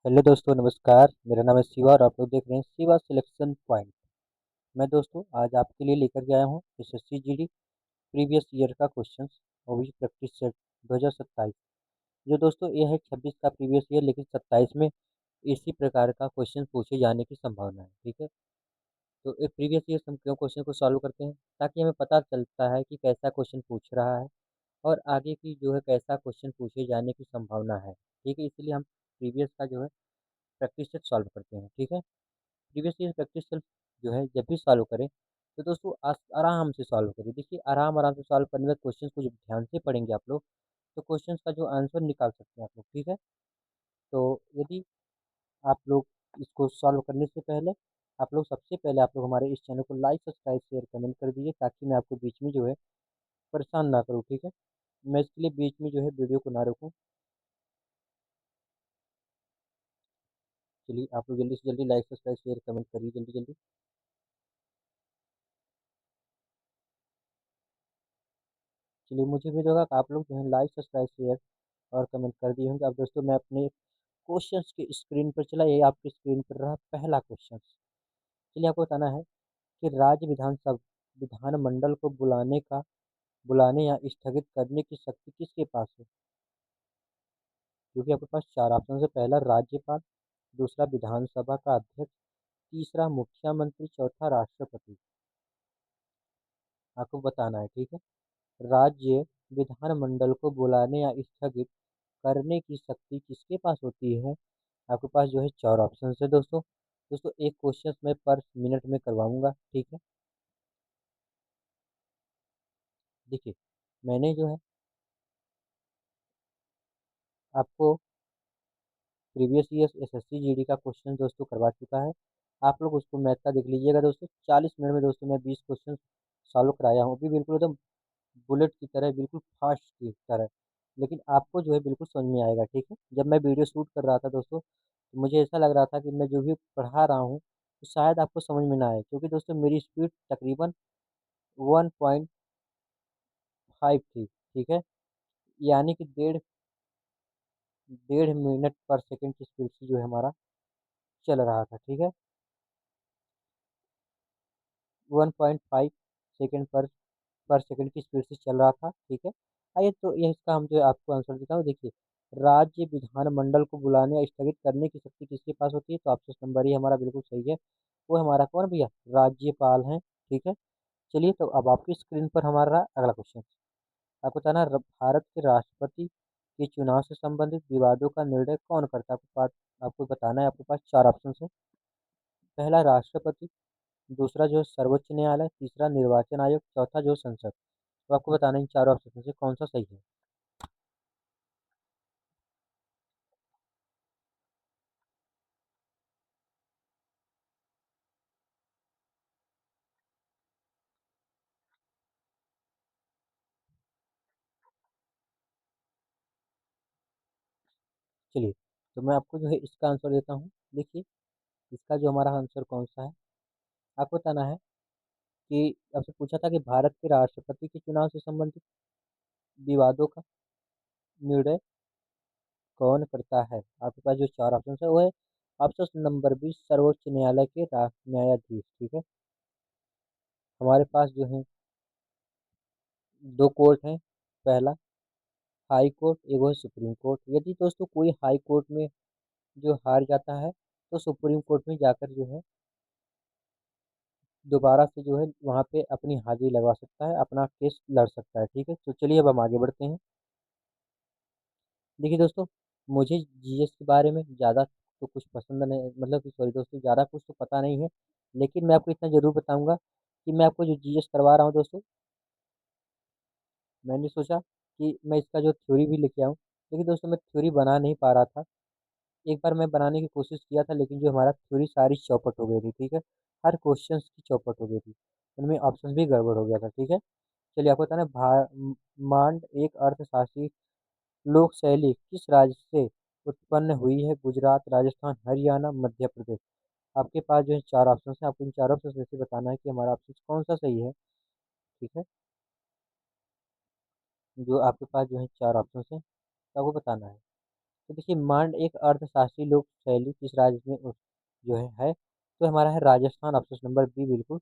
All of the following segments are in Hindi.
हेलो दोस्तों, नमस्कार। मेरा नाम है शिवा और आप लोग देख रहे हैं शिवा सिलेक्शन पॉइंट। मैं दोस्तों आज आपके लिए लेकर के आया हूँ एसएससी जीडी प्रीवियस ईयर का क्वेश्चंस और भी प्रैक्टिस सेट 2027। जो दोस्तों ये है 26 का प्रीवियस ईयर, लेकिन 27 में इसी प्रकार का क्वेश्चन पूछे जाने की संभावना है। ठीक है, तो एक प्रीवियस ईयर हम क्यों क्वेश्चन को सॉल्व करते हैं, ताकि हमें पता चलता है कि कैसा क्वेश्चन पूछ रहा है और आगे की जो है कैसा क्वेश्चन पूछे जाने की संभावना है। ठीक है, इसलिए हम प्रीवियस का जो है प्रैक्टिस सेट सॉल्व करते हैं। ठीक है, प्रीवियस ईयर प्रैक्टिस सेट जो है जब भी सॉल्व करें तो दोस्तों आराम से सॉल्व करिए। देखिए, आराम आराम से सॉल्व करने में क्वेश्चन को जब ध्यान से पढ़ेंगे आप लोग, तो क्वेश्चन का जो आंसर निकाल सकते हैं आप लोग। ठीक है, तो यदि आप लोग इसको सॉल्व करने से पहले आप लोग सबसे पहले आप लोग हमारे इस चैनल को लाइक सब्सक्राइब शेयर कमेंट कर दीजिए, ताकि मैं आपको बीच में जो है परेशान ना करूँ। ठीक है, मैं इसके लिए बीच में जो है वीडियो को ना रोकूँ। चलिए, आप लोग जल्दी से जल्दी लाइक सब्सक्राइब शेयर कमेंट करिए, जल्दी जल्दी। चलिए, मुझे भी होगा कि आप लोग जो है लाइक सब्सक्राइब शेयर और कमेंट कर दिए होंगे। अब दोस्तों मैं अपने क्वेश्चंस की स्क्रीन पर चला, ये आपकी स्क्रीन पर रहा पहला क्वेश्चन। चलिए, आपको बताना है कि राज्य विधानसभा विधानमंडल को बुलाने या स्थगित करने की शक्ति किसके पास है। क्योंकि आपके पास चार ऑप्शन है। पहला राज्यपाल, दूसरा विधानसभा का अध्यक्ष, तीसरा मुख्यमंत्री, चौथा राष्ट्रपति। आपको बताना है। ठीक है, राज्य विधानमंडल को बुलाने या स्थगित करने की शक्ति किसके पास होती है। आपके पास जो है चार ऑप्शन है दोस्तों। दोस्तों एक क्वेश्चन मैं पर मिनट में करवाऊंगा। ठीक है, देखिए, मैंने जो है आपको प्रीवियस ईयर एसएससी जीडी का क्वेश्चन दोस्तों करवा चुका है। आप लोग उसको मैथ का देख लीजिएगा दोस्तों। 40 मिनट में दोस्तों मैं 20 क्वेश्चन सॉल्व कराया हूँ, अभी बिल्कुल एकदम बुलेट की तरह, बिल्कुल फास्ट की तरह। लेकिन आपको जो है बिल्कुल समझ में आएगा। ठीक है, जब मैं वीडियो शूट कर रहा था दोस्तों, तो मुझे ऐसा लग रहा था कि मैं जो भी पढ़ा रहा हूँ तो शायद आपको समझ में ना आए, क्योंकि दोस्तों मेरी स्पीड तकरीबन 1.5 थी। ठीक है, यानी कि डेढ़ डेढ़ मिनट पर सेकंड की स्पीड से जो है हमारा चल रहा था। ठीक है, 1.5 सेकंड पर सेकंड की स्पीड से चल रहा था। ठीक है, आइए तो ये इसका हम जो है आपको आंसर देता हूँ। देखिए, राज्य विधानमंडल को बुलाने या स्थगित करने की शक्ति किसके पास होती है, तो ऑप्शन नंबर ही हमारा बिल्कुल सही है। वो हमारा कौन भैया, राज्यपाल है। ठीक है, चलिए, तो अब आपकी स्क्रीन पर हमारा अगला क्वेश्चन। आपको बताना है, भारत के राष्ट्रपति के चुनाव से संबंधित विवादों का निर्णय कौन करता है। आपको बताना है। आपके पास चार ऑप्शन है। पहला राष्ट्रपति, दूसरा जो है सर्वोच्च न्यायालय, तीसरा निर्वाचन आयोग, चौथा जो संसद। तो आपको बताना है इन चारों ऑप्शन में से कौन सा सही है। चलिए, तो मैं आपको जो है इसका आंसर देता हूँ। देखिए, इसका जो हमारा आंसर कौन सा है, आपको बताना है कि आपसे पूछा था कि भारत के राष्ट्रपति के चुनाव से संबंधित विवादों का निर्णय कौन करता है। आपके पास जो चार ऑप्शन है वो है ऑप्शन नंबर 20, सर्वोच्च न्यायालय के न्यायाधीश। ठीक है, हमारे पास जो है दो कोर्ट हैं। पहला हाई कोर्ट, एक है सुप्रीम कोर्ट। यदि दोस्तों कोई हाई कोर्ट में जो हार जाता है, तो सुप्रीम कोर्ट में जाकर जो है दोबारा से जो है वहाँ पे अपनी हाजिरी लगवा सकता है, अपना केस लड़ सकता है। ठीक है, तो चलिए अब हम आगे बढ़ते हैं। देखिए दोस्तों, मुझे जीएस के बारे में ज़्यादा तो कुछ पसंद नहीं, मतलब कि सॉरी दोस्तों, ज़्यादा कुछ तो पता नहीं है। लेकिन मैं आपको इतना ज़रूर बताऊंगा कि मैं आपको जो जीएस करवा रहा हूँ दोस्तों, मैंने सोचा कि मैं इसका जो थ्योरी भी लेके आऊँ। लेकिन दोस्तों मैं थ्योरी बना नहीं पा रहा था। एक बार मैं बनाने की कोशिश किया था, लेकिन जो हमारा थ्योरी सारी चौपट हो गई थी। ठीक है, हर क्वेश्चन की चौपट हो गई थी, उनमें ऑप्शन भी गड़बड़ हो गया था। ठीक है, चलिए, आपको बताना है, मांड एक अर्थशास्त्री लोक शैली किस राज्य से उत्पन्न हुई है। गुजरात, राजस्थान, हरियाणा, मध्य प्रदेश। आपके पास जो है चार ऑप्शन है। आपको इन चार ऑप्शन में से बताना है कि हमारा ऑप्शन कौन सा सही है। ठीक है, जो आपके पास जो है चार ऑप्शन है, तो आपको बताना है। तो देखिए मांड एक अर्थशास्त्री लोक शैली किस राज्य में जो है तो हमारा है राजस्थान। ऑप्शन नंबर बी बिल्कुल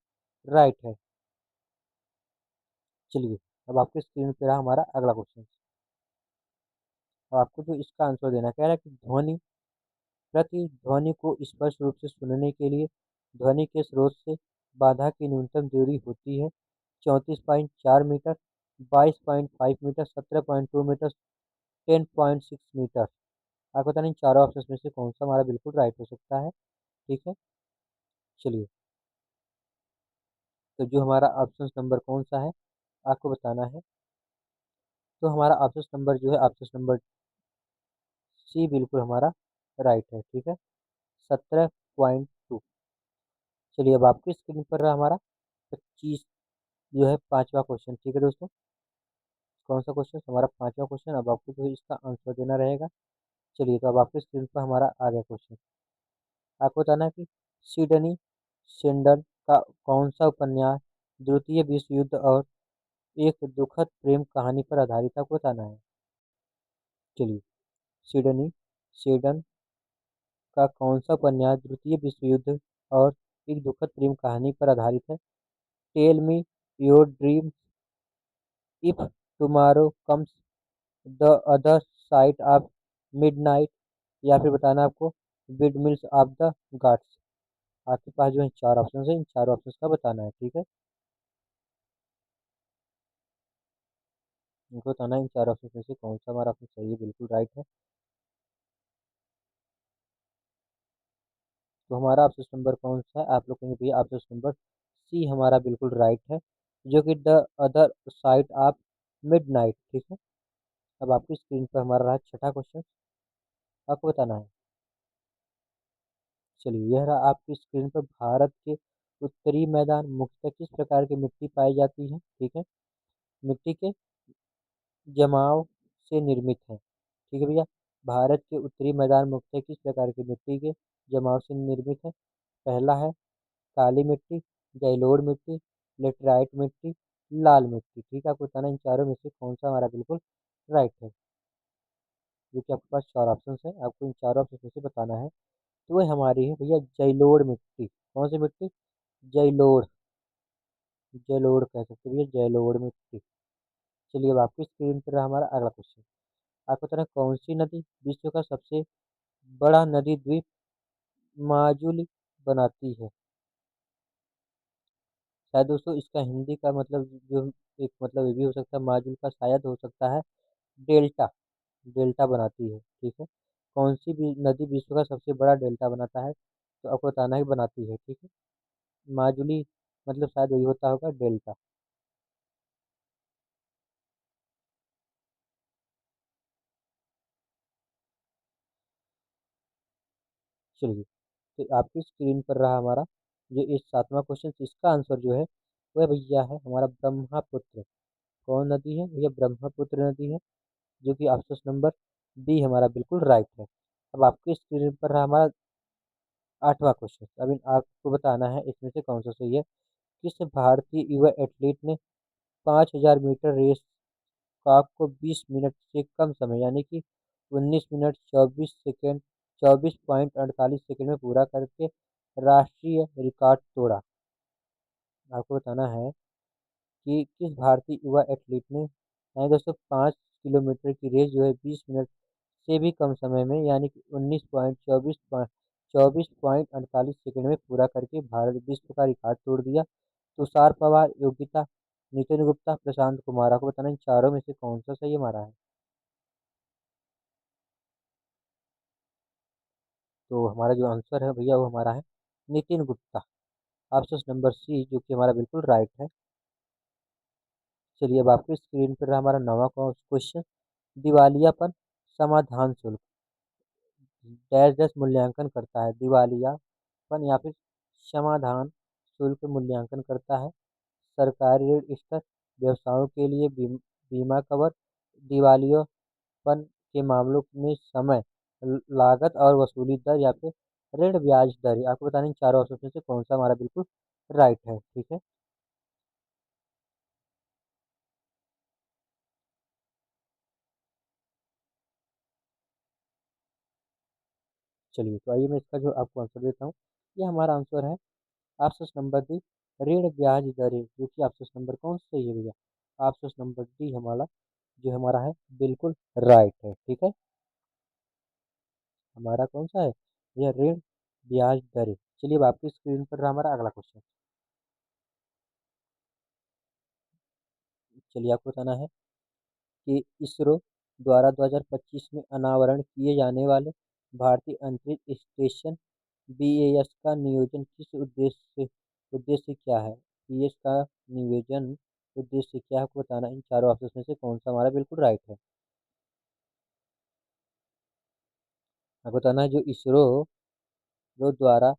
राइट है। चलिए अब आपके स्क्रीन पे रहा हमारा अगला क्वेश्चन। अब आपको जो इसका आंसर देना कह रहा है कि ध्वनि प्रतिध्वनि को स्पष्ट रूप से सुनने के लिए ध्वनि के स्रोत से बाधा की न्यूनतम दूरी होती है 34.4 मीटर, 22.5 मीटर, 17.2 मीटर, 10.6 मीटर। आपको बताना इन चारों ऑप्शन में से कौन सा हमारा बिल्कुल राइट हो सकता है। ठीक है, चलिए तो जो हमारा ऑप्शन नंबर कौन सा है आपको बताना है। तो हमारा ऑप्शन नंबर जो है ऑप्शन नंबर सी बिल्कुल हमारा राइट है। ठीक है, 17.2। चलिए अब आपकी स्क्रीन पर रहा हमारा 25 जो है पांचवा क्वेश्चन। ठीक है दोस्तों, कौन सा क्वेश्चन हमारा पांचवा क्वेश्चन। अब आपको जो है इसका आंसर देना रहेगा। चलिए तो अब आपकी स्क्रीन पर हमारा आ गया क्वेश्चन। आपको बताना है कि सिडनी शेल्डन का कौन सा उपन्यास द्वितीय विश्व युद्ध और एक दुखद प्रेम कहानी पर आधारित है, आपको बताना है। चलिए सिडनी शेल्डन का कौन सा उपन्यास द्वितीय विश्व युद्ध और एक दुखद प्रेम कहानी पर आधारित है। Tell me your dream, if tomorrow comes, the other side of midnight, या फिर बताना आपको windmills of the gods. आपके पास जो है चार ऑप्शन है, इन चार ऑप्शन का बताना है। ठीक है, इनको बताना है इन चार ऑप्शन में से कौन सा हमारा ऑप्शन सही है, बिल्कुल राइट है। तो हमारा ऑप्शन नंबर कौन सा है, आप लोग कहेंगे भैया ऑप्शन नंबर सी हमारा बिल्कुल राइट है, जो कि the other side of midnight. ठीक है, अब आपकी स्क्रीन पर हमारा रहा छठा क्वेश्चन, आपको बताना है। चलिए यह रहा आपकी स्क्रीन पर। भारत के उत्तरी मैदान मुख्यतः किस प्रकार की मिट्टी पाई जाती है। ठीक है, मिट्टी के जमाव से निर्मित है। ठीक है भैया, भारत के उत्तरी मैदान मुख्यतः किस प्रकार की मिट्टी के जमाव से निर्मित है। पहला है काली मिट्टी, जलोढ़ मिट्टी, लेटराइट मिट्टी, लाल मिट्टी। ठीक है, आपको बताना इन चारों में से कौन सा हमारा बिल्कुल राइट है। क्योंकि आपके पास चार ऑप्शन है, आपको इन चारों ऑप्शन में से बताना है। तो वह हमारी है भैया जलोढ़ मिट्टी। कौन सी मिट्टी, जलोढ़, जलोढ़ कह सकते हैं भैया, जलोढ़ मिट्टी। चलिए अब आपकी स्क्रीन पर हमारा अगला क्वेश्चन। आपको बताना है कौन सी नदी विश्व का सबसे बड़ा नदी द्वीप माजुली बनाती है। शायद दोस्तों इसका हिंदी का मतलब जो एक मतलब ये भी हो सकता है, माजुल का शायद हो सकता है डेल्टा, डेल्टा बनाती है। ठीक है, कौन सी भी नदी विश्व का सबसे बड़ा डेल्टा बनाता है, तो आपको बताना ही बनाती है। ठीक है, माजुली मतलब शायद वही होता होगा डेल्टा। चलिए तो आपकी स्क्रीन पर रहा हमारा जो इस सातवां क्वेश्चन, इसका आंसर जो है वह भैया है हमारा ब्रह्मपुत्र। कौन नदी है भैया, ब्रह्मपुत्र नदी है, जो कि ऑप्शन नंबर बी हमारा बिल्कुल राइट है। अब आपकी स्क्रीन पर रहा हमारा आठवां क्वेश्चन। अब आपको बताना है इसमें से कौन सा सही है। किस भारतीय युवा एथलीट ने 5000 मीटर रेस काक को 20 मिनट से कम समय यानी कि 19 मिनट 24 सेकेंड 24.48 सेकेंड में पूरा करके राष्ट्रीय रिकॉर्ड तोड़ा। आपको बताना है कि किस भारतीय युवा एथलीट ने यानी दोस्तों 5 किलोमीटर की रेस जो है 20 मिनट से भी कम समय में यानी कि 19.24 में पूरा करके भारत विश्व का रिकॉर्ड तोड़ दिया। तुषार पवार, योगिता, नितिन गुप्ता, प्रशांत कुमार। आपको बताना इन चारों में से कौन सा सही हमारा है। तो हमारा जो आंसर है भैया वो हमारा है Nitin Gupta. Option number C जो कि हमारा बिल्कुल राइट है। चलिए अब आपकी स्क्रीन पर हमारा नवा क्वेश्चन। दिवालियापन समाधान शुल्क डैश डैश मूल्यांकन करता है। दिवालियापन या फिर समाधान शुल्क मूल्यांकन करता है सरकारी ऋण स्तर, व्यवसायों के लिए बीमा कवर, दिवालियापन के मामलों में समय, लागत और वसूली दर, या फिर ऋण ब्याज दर। आपको बताना इन चारों ऑप्शन में से कौन सा हमारा बिल्कुल राइट है। ठीक है, चलिए, तो आइए मैं इसका जो आपको आंसर देता हूँ। ये हमारा आंसर है ऑप्शन नंबर डी, ऋण ब्याज दरें, जो कि ऑप्शन नंबर कौन सा सही है भैया? ऑप्शन नंबर डी हमारा जो हमारा है बिल्कुल राइट है। ठीक है, हमारा कौन सा है? यह ऋण ब्याज दरें। चलिए, अब आपकी स्क्रीन पर रहा हमारा अगला क्वेश्चन। चलिए, आपको बताना है कि इसरो द्वारा 2025 में अनावरण किए जाने वाले भारतीय अंतरिक्ष स्टेशन बीएस का नियोजन किस उद्देश्य क्या है? बीएस का नियोजन उद्देश्य क्या है, आपको बताना है। इन चारों ऑप्शन में से कौन सा हमारा बिल्कुल राइट है? आपको बताना है जो इसरो जो द्वारा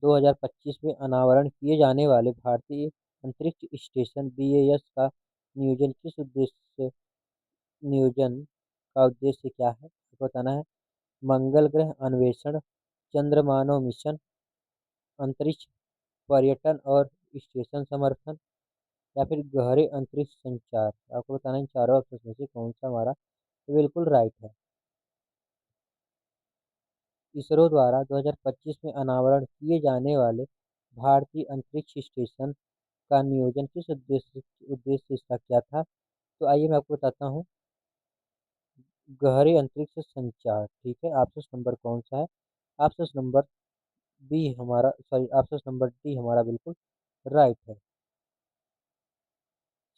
2025 में अनावरण किए जाने वाले भारतीय अंतरिक्ष स्टेशन बीएस का नियोजन किस उद्देश्य नियोजन का उद्देश्य क्या है, आपको बताना है। मंगल ग्रह अन्वेषण, चंद्रमानव मिशन, अंतरिक्ष पर्यटन और स्टेशन समर्थन, या फिर गहरे अंतरिक्ष संचार। आपको बताना है इन चारों ऑप्शन में से कौन सा हमारा बिल्कुल राइट है। इसरो द्वारा 2025 में अनावरण किए जाने वाले भारतीय अंतरिक्ष स्टेशन का नियोजन किस उद्देश्य इसका क्या था? तो आइए मैं आपको बताता हूँ। गहरे अंतरिक्ष संचार। ठीक है, ऑप्शन नंबर कौन सा है? ऑप्शन नंबर बी हमारा, सॉरी, ऑप्शन नंबर डी हमारा बिल्कुल राइट है।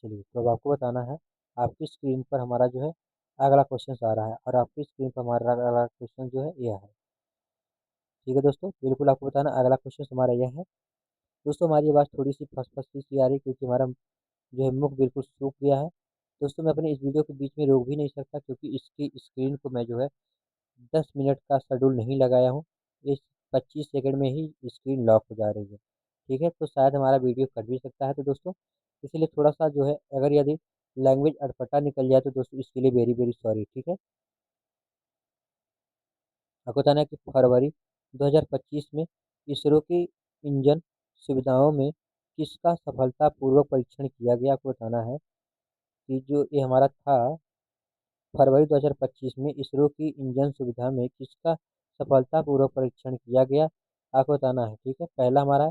चलिए, तो अब आपको बताना है। आपकी स्क्रीन पर हमारा जो है अगला क्वेश्चन आ रहा है, और आपकी स्क्रीन पर हमारा अगला क्वेश्चन जो है यह है। ठीक है दोस्तों, बिल्कुल आपको बताना अगला क्वेश्चन हमारा यह है। दोस्तों, हमारी आवाज़ थोड़ी सी फंस फंस सी आ रही है, क्योंकि हमारा जो है मुख बिल्कुल सूख गया है। दोस्तों, मैं अपने इस वीडियो के बीच में रोक भी नहीं सकता, क्योंकि इसकी स्क्रीन को मैं जो है 10 मिनट का शेड्यूल नहीं लगाया हूँ। इस 25 सेकंड में ही स्क्रीन लॉक हो जा रही है। ठीक है, तो शायद हमारा वीडियो कट भी सकता है। तो दोस्तों, इसलिए थोड़ा सा जो है, अगर यदि लैंग्वेज अटपटा निकल जाए तो दोस्तों इसके लिए वेरी वेरी सॉरी। ठीक है, आपको बताना है कि फरवरी 2025 में इसरो की इंजन सुविधाओं में किसका सफलतापूर्वक परीक्षण किया गया, आपको बताना है कि जो ये हमारा था, फरवरी 2025 में इसरो की इंजन सुविधा में किसका सफलतापूर्वक परीक्षण किया गया, आपको बताना है। ठीक है, पहला हमारा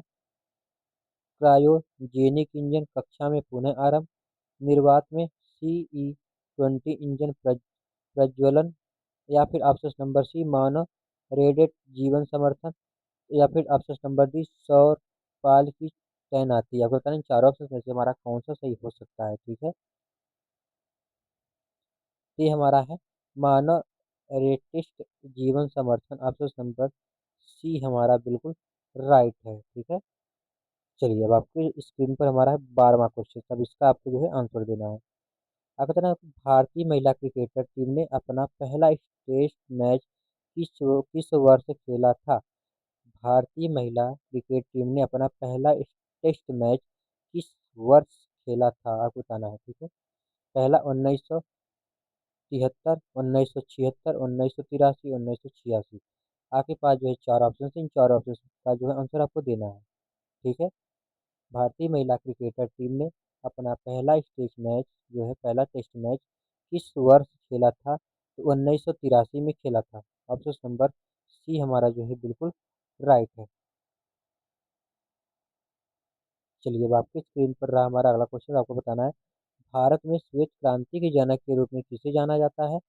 क्रायोजेनिक इंजन कक्षा में पुनः आरंभ, निर्वात में CE-20 इंजन प्रज्वलन, या फिर ऑप्शन नंबर सी मानव रेडिएट जीवन समर्थन, या फिर ऑप्शन नंबर डी सौर पाल की तैनाती। आपको बताना इन चारों ऑप्शन में से हमारा कौन सा सही हो सकता है। ठीक है, ये हमारा है मानव रेटिस्ट जीवन समर्थन, ऑप्शन नंबर सी हमारा बिल्कुल राइट है। ठीक है, चलिए, अब आपकी स्क्रीन पर हमारा है 12वां क्वेश्चन। अब इसका आपको जो है आंसर देना है। आप बताना, भारतीय महिला क्रिकेटर टीम ने अपना पहला टेस्ट मैच किस वर्ष खेला था? भारतीय महिला क्रिकेट टीम ने अपना पहला टेस्ट मैच किस वर्ष खेला था, आपको बताना है। ठीक है, पहला 1973, 1976, 1983, 1986। आपके पास जो है चार ऑप्शन है, इन चार ऑप्शन का जो है आंसर आपको देना है। ठीक है, भारतीय महिला क्रिकेटर टीम ने अपना पहला टेस्ट मैच जो है पहला टेस्ट मैच किस वर्ष खेला था? तो 1983 में खेला था। ऑप्शन नंबर सी हमारा जो है बिल्कुल राइट है। चलिए, अब आपकी स्क्रीन पर रहा हमारा अगला क्वेश्चन, आपको बताना है। भारत में श्वेत क्रांति के जनक के रूप में किसे जाना जाता है?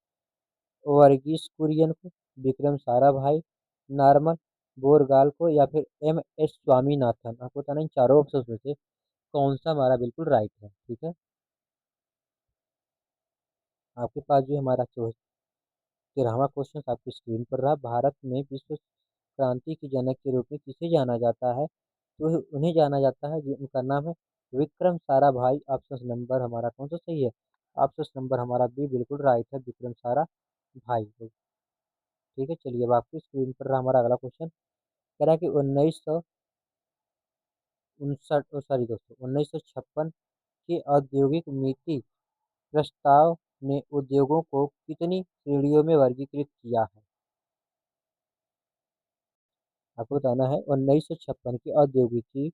वर्गीज कुरियन को, विक्रम साराभाई, नॉर्मन बोरगाल को, या फिर MS स्वामीनाथन। आपको बताना है इन चारों ऑप्शन में से कौन सा हमारा बिल्कुल राइट है। ठीक है, आपके पास जो हमारा 13वां क्वेश्चन आपकी स्क्रीन पर रहा। भारत में विश्व क्रांति के जनक के रूप में किसे जाना जाता है? तो उन्हें जाना जाता है, उनका नाम है विक्रम साराभाई। ऑप्शन नंबर हमारा कौन सा सही है? ऑप्शन नंबर हमारा बी बिल्कुल राइट है, विक्रम साराभाई। ठीक है, चलिए, अब आपकी स्क्रीन पर रहा हमारा अगला क्वेश्चन। कह रहा है कि 1959, सॉरी दोस्तों, 1956 के औद्योगिक नीति प्रस्ताव ने उद्योगों को कितनी श्रेणियों में वर्गीकृत किया है? आपको बताना है 1956 की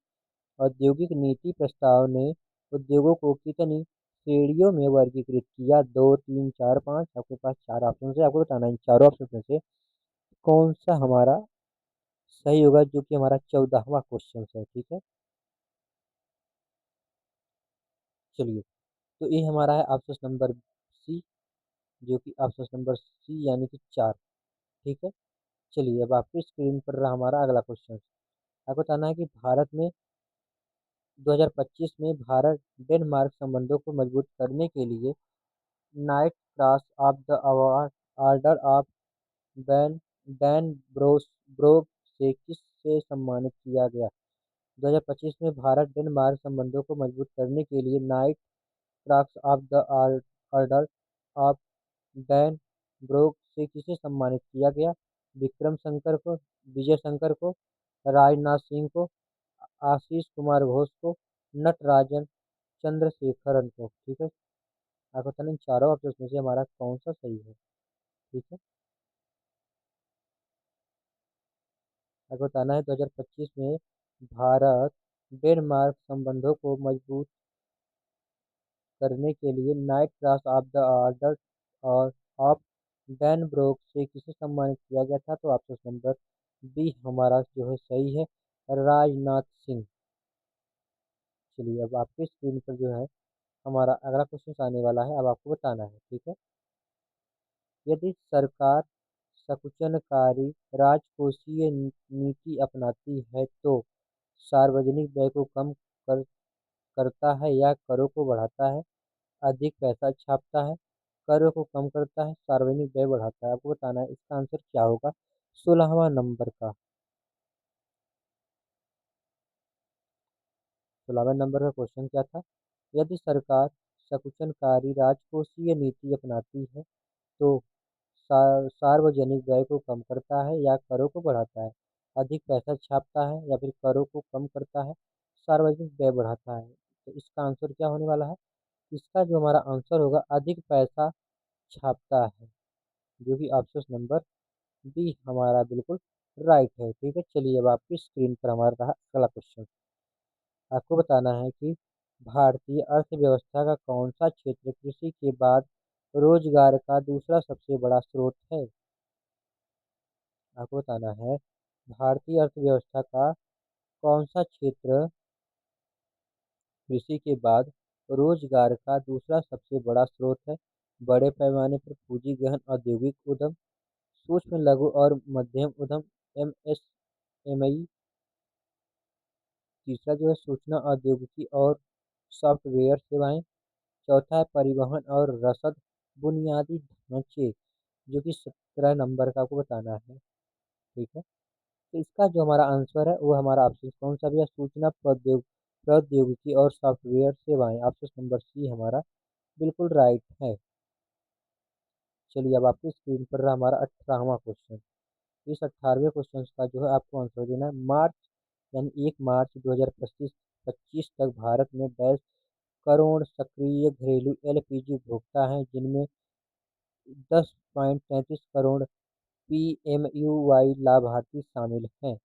औद्योगिक नीति प्रस्ताव ने उद्योगों को कितनी श्रेणियों में वर्गीकृत किया? 2, 3, 4, 5। आपके पास चार ऑप्शन है, आपको बताना है इन चारों ऑप्शन में से कौन सा हमारा सही होगा, जो कि हमारा 14वां क्वेश्चन है। ठीक है, चलिए। तो ये हमारा है ऑप्शन नंबर सी, जो कि ऑप्शन नंबर सी यानी कि 4। ठीक है, चलिए अब आपकी स्क्रीन पर रहा हमारा अगला क्वेश्चन। आपको बताना है कि भारत में 2025 में भारत डेनमार्क संबंधों को मजबूत करने के लिए night cross of the award order of ban Dan broke से किससे सम्मानित किया गया। 2025 में भारत डेनमार्क संबंधों को मजबूत करने के लिए night cross of the order of Dan broke से किसे सम्मानित किया गया। विक्रम शंकर को, विजय शंकर को, राजनाथ सिंह को, आशीष कुमार घोष को, नटराजन चंद्रशेखरन को। ठीक है, आपको बताना इन चारों ऑप्शन में से हमारा कौन सा सही है। ठीक है, आपको बताना है 2025 में भारत डेनमार्क संबंधों को मजबूत करने के लिए night cross of the order और ऑफ डैन ब्रोक से किसे सम्मानित किया गया था। तो ऑप्शन नंबर बी हमारा जो है सही है, राजनाथ सिंह। चलिए अब आपके स्क्रीन पर जो है हमारा अगला क्वेश्चन आने वाला है, अब आपको बताना है। ठीक है, यदि सरकार संकुचनकारी राजकोषीय नीति अपनाती है तो सार्वजनिक व्यय को कम करता है या करों को बढ़ाता है। अधिक पैसा छापता है, करों को कम करता है, सार्वजनिक व्यय बढ़ाता है। आपको बताना है इसका आंसर क्या होगा 16वां नंबर का। 16वें नंबर का क्वेश्चन क्या था। यदि सरकार संकुचनकारी राजकोषीय नीति अपनाती है तो सार्वजनिक व्यय को कम करता है या करों को बढ़ाता है। अधिक पैसा छापता है या फिर करों को कम करता है, सार्वजनिक व्यय बढ़ाता है। तो इसका आंसर क्या होने वाला है। इसका जो हमारा आंसर होगा अधिक पैसा छापता है, जो कि ऑप्शन नंबर बी हमारा बिल्कुल राइट है। ठीक है, चलिए अब आपकी स्क्रीन पर हमारा रहा अगला क्वेश्चन। आपको बताना है कि भारतीय अर्थव्यवस्था का कौन सा क्षेत्र कृषि के बाद रोजगार का दूसरा सबसे बड़ा स्रोत है। आपको बताना है भारतीय अर्थव्यवस्था का कौन सा क्षेत्र कृषि के बाद रोजगार का दूसरा सबसे बड़ा स्रोत है। बड़े पैमाने पर पूंजी गहन औद्योगिक उद्यम, सूक्ष्म लघु और मध्यम उद्यम एमएसएमई, तीसरा जो है सूचना औद्योगिकी और सॉफ्टवेयर सेवाएं, चौथा है परिवहन और रसद बुनियादी ढांचे, जो कि 17 नंबर का आपको बताना है। ठीक है, तो इसका जो हमारा आंसर है वो हमारा ऑप्शन कौन सा भी है, सूचना प्रौद्योगिकी और सॉफ्टवेयर सेवाएं। ऑप्शन नंबर सी हमारा बिल्कुल राइट है। चलिए अब आपकी स्क्रीन पर रहा हमारा 18वां क्वेश्चन। इस 18वें क्वेश्चन का जो है आपको आंसर देना है। मार्च यानी 1 मार्च 2025 25 तक भारत में 10 करोड़ सक्रिय घरेलू एलपीजी उपभोक्ता हैं, जिनमें 10.33 करोड़ पीएमयूवाई लाभार्थी शामिल हैं।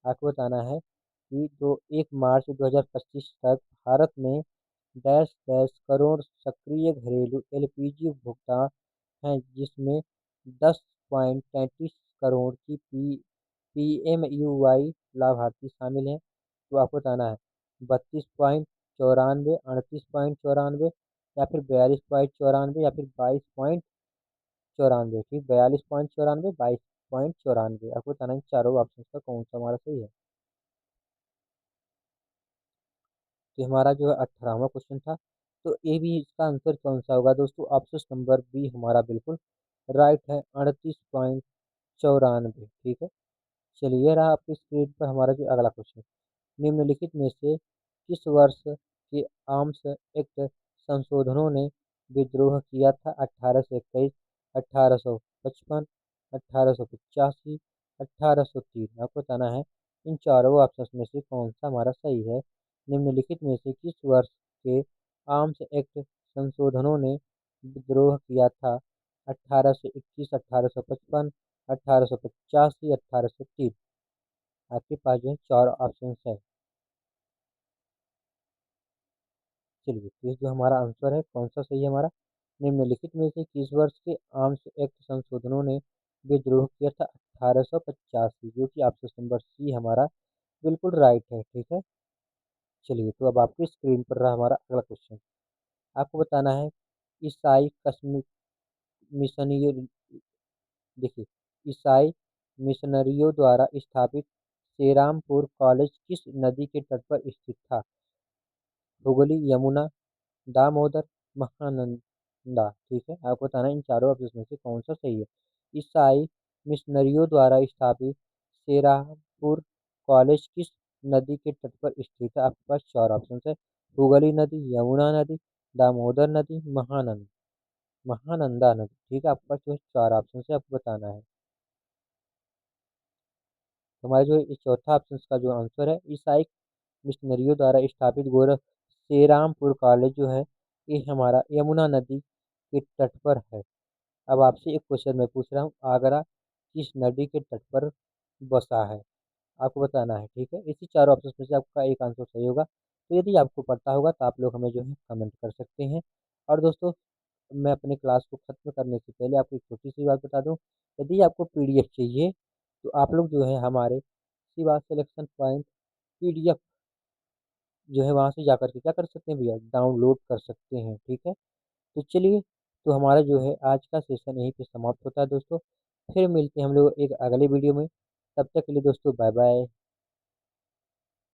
आपको बताना है कि जो 1 मार्च 2025 तक भारत में डैश डैश करोड़ सक्रिय घरेलू एलपीजी उपभोक्ता हैं, जिसमें 10.33 करोड़ की पीएमयूवाई लाभार्थी शामिल हैं। तो आपको बताना है 32.94, 38.94 या फिर 42.94 या फिर 22.94। ठीक, 42.94, 22.94। आपको बताना है इन चारों ऑप्शन का कौन सा हमारा सही है। तो हमारा जो है 18वां क्वेश्चन था। तो ये भी इसका आंसर कौन सा होगा दोस्तों। ऑप्शन नंबर बी हमारा बिल्कुल राइट है, 38.94। ठीक है, चलिए ये रहा आपकी स्क्रीन पर हमारा जो अगला क्वेश्चन। निम्नलिखित में से किस वर्ष के आर्म्स एक्ट संशोधनों ने विद्रोह किया था। 1821, 1855, 1885, 1803। आपको बताना है इन चारों ऑप्शन में से कौन सा हमारा सही है। निम्नलिखित में से किस वर्ष के आर्म्स एक्ट संशोधनों ने विद्रोह किया था। 1821, 1855, 1885, 1803। आपके पास जो है चार ऑप्शन है। चलिए, तो ये जो हमारा आंसर है कौन सा सही है हमारा। निम्नलिखित में से किस वर्ष के आर्म्स एक्ट संशोधनों ने विद्रोह किया था। 1885, जो कि ऑप्शन नंबर सी हमारा बिल्कुल राइट है। ठीक है, चलिए तो अब आपकी स्क्रीन पर रहा हमारा अगला क्वेश्चन। आपको बताना है ईसाई कस्म मिशनरी, देखिए, ईसाई मिशनरियों द्वारा स्थापित श्रीरामपुर कॉलेज किस नदी के तट पर स्थित था? हुगली, यमुना, दामोदर, महानंदा। ठीक है, आपको बताना है इन चारों ऑप्शन में से कौन सा सही है। ईसाई मिशनरियों द्वारा स्थापित शेरापुर कॉलेज किस नदी के तट पर स्थित है? आपके पास चार ऑप्शन है। हुगली नदी, यमुना नदी, दामोदर नदी, महानंदा नदी। ठीक है, आपके पास जो है चार ऑप्शन है, आपको बताना है। तो हमारे जो इस चौथा ऑप्शन का जो आंसर है, ईसाई मिशनरियों द्वारा स्थापित गोरख श्रीरामपुर कॉलेज जो है, ये हमारा यमुना नदी के तट पर है। अब आपसे एक क्वेश्चन मैं पूछ रहा हूँ, आगरा किस नदी के तट पर बसा है? आपको बताना है। ठीक है, इसी चार ऑप्शन में से आपका एक आंसर सही होगा। तो यदि आपको पता होगा तो आप लोग हमें जो है कमेंट कर सकते हैं। और दोस्तों, मैं अपने क्लास को खत्म करने से पहले आपको एक छोटी सी बात बता दूं, यदि आपको पीडीएफ चाहिए तो आप लोग जो है हमारे शिवा सिलेक्शन पॉइंट पीडीएफ जो है वहां से जाकर के क्या कर सकते हैं भैया, डाउनलोड कर सकते हैं। ठीक है, तो चलिए, तो हमारा जो है आज का सेशन यहीं पे समाप्त होता है दोस्तों। फिर मिलते हैं हम लोग एक अगले वीडियो में। तब तक के लिए दोस्तों बाय बाय।